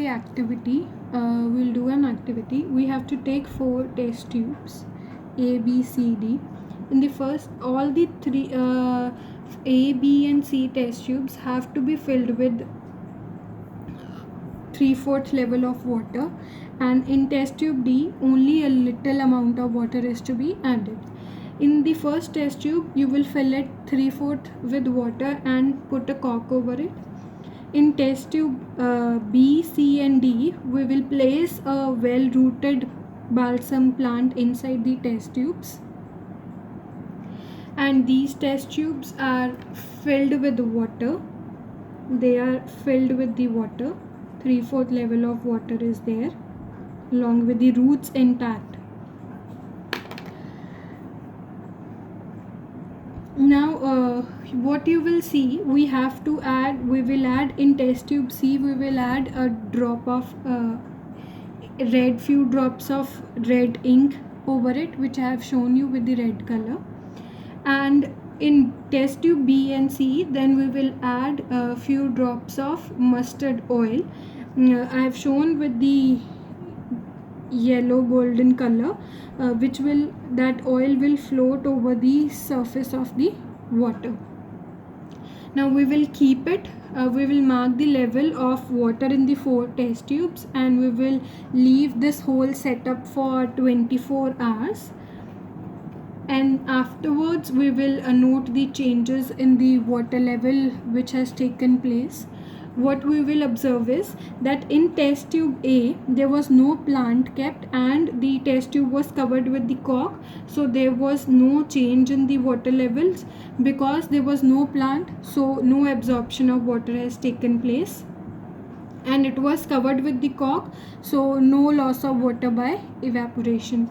activity. We'll do an activity. We have to take 4 test tubes, A, B, C, D. In the first, all the three A, B, and C test tubes have to be filled with 3/4 level of water, and in test tube D, only a little amount of water is to be added. In the first test tube, you will fill it 3/4 with water and put a cork over it. In test tube B, C, and D, we will place a well-rooted balsam plant inside the test tubes, and these test tubes are filled with water. They are filled with the water. 3/4 level of water is there, along with the roots intact. Now what you will see, we will add in test tube C, we will add a drop of few drops of red ink over it, which I have shown you with the red color. And in test tube B and C, then we will add a few drops of mustard oil. I have shown with the yellow golden color, that oil will float over the surface of the water. Now we will keep it. We will mark the level of water in the 4 test tubes, and we will leave this whole setup for 24 hours. And afterwards we will note the changes in the water level which has taken place. What we will observe is that in test tube A, there was no plant kept, and the test tube was covered with the cork, so there was no change in the water levels. Because there was no plant, so no absorption of water has taken place, and it was covered with the cork, so no loss of water by evaporation.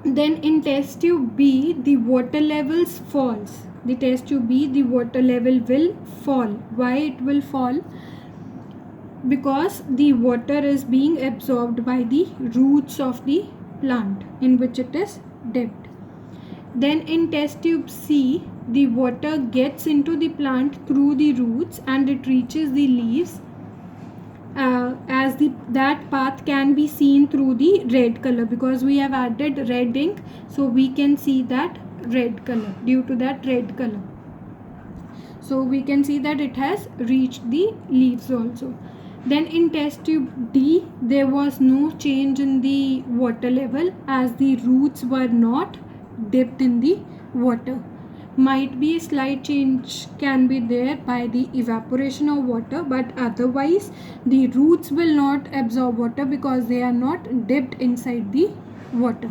Then in test tube B, the water levels falls. The test tube B, the water level will fall. Why it will fall? Because the water is being absorbed by the roots of the plant in which it is dipped. Then in test tube C, the water gets into the plant through the roots and it reaches the leaves. That path can be seen through the red color, because we have added red ink, so we can see that red color. Due to that red color, so we can see that it has reached the leaves also. Then in test tube D, there was no change in the water level, as the roots were not dipped in the water. Might be a slight change can be there by the evaporation of water, but otherwise the roots will not absorb water because they are not dipped inside the water.